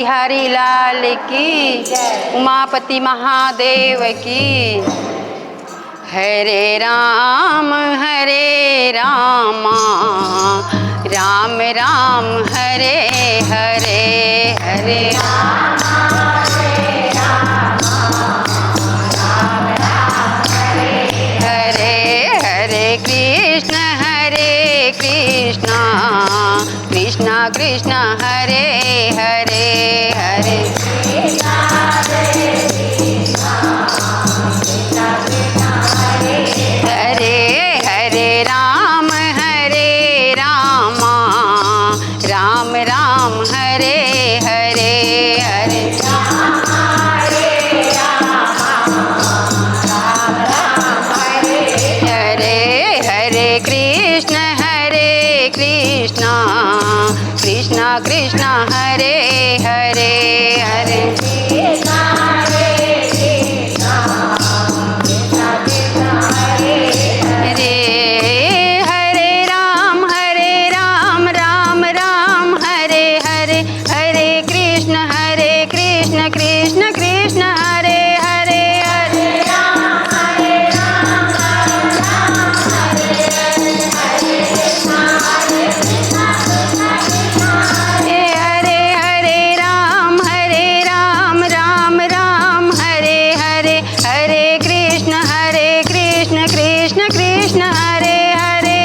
हरि लाल की, उमापति महादेव की। हरे रामा राम राम हरे हरे, हरे हरे हरे कृष्ण कृष्ण कृष्ण हरे हरे, हरे हरे हरे राम राम राम हरे हरे, हरे हरे हरे कृष्ण कृष्ण कृष्ण हरे हरे, हरे राम राम हरे हरे, हरे कृष्ण कृष्ण कृष्ण हरे हरे, हरे हरे हरे राम राम राम हरे हरे, हरे कृष्ण कृष्ण कृष्ण हरे हरे,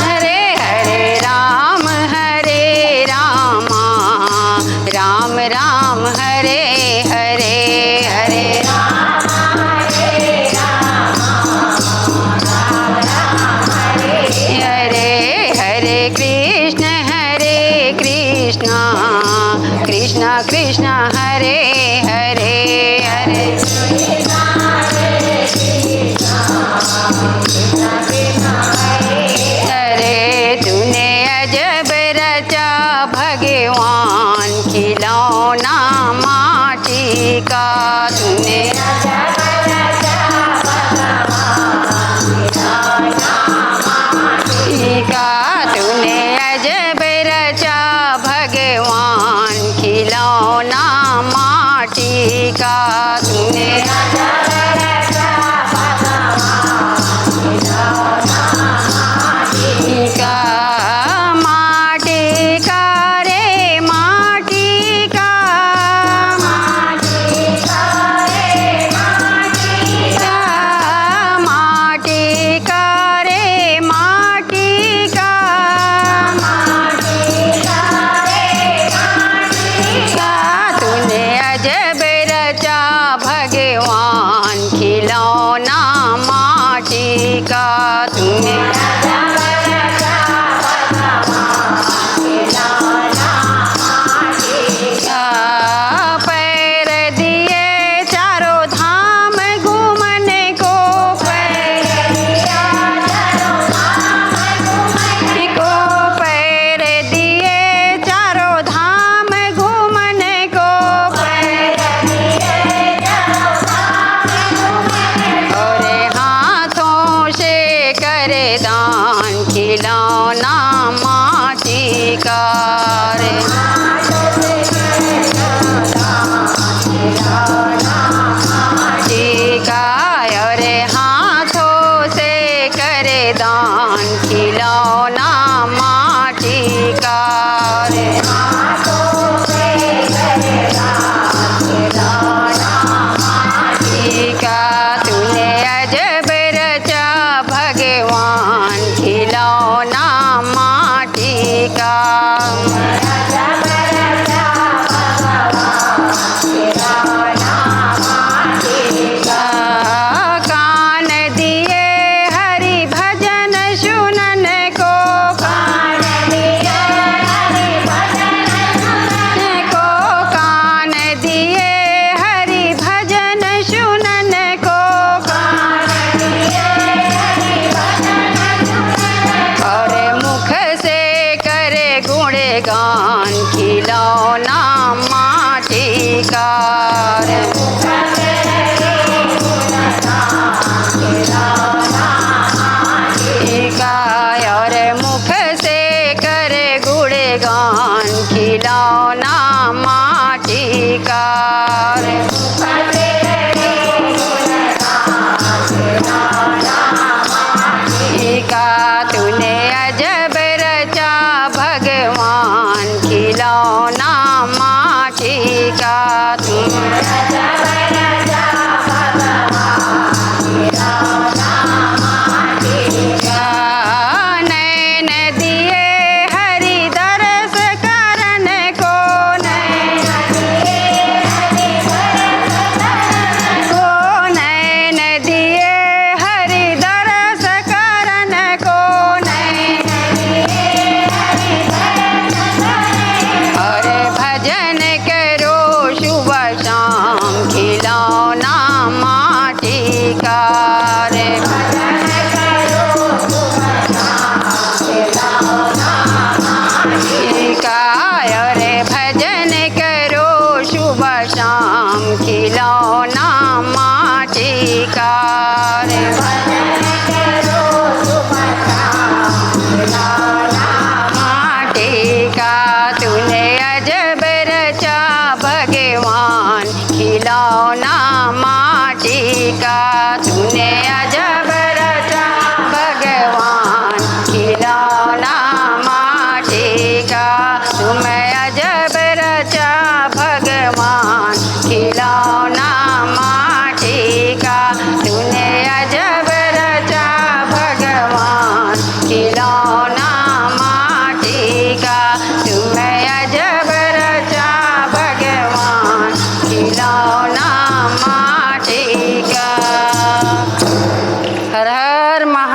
हरे हरे हरे राम राम हरे हरे, हरे हरे हरे कृष्ण कृष्ण कृष्ण हरे हरे, हरे हरे तूने अजब रचा भगवान खिलौना माटी का, तूने तूने अजब रचा भगवान खिलौना माटी का, तूने माटी का रे माटी का, माटी का रे माटी का, तूने अजब रचा भगवान खिलौना माटी का, तूने पैर दिए चारों धाम घूमने को, पैर दिए चारों धाम घूमने को, और हाथों से हर महादेव।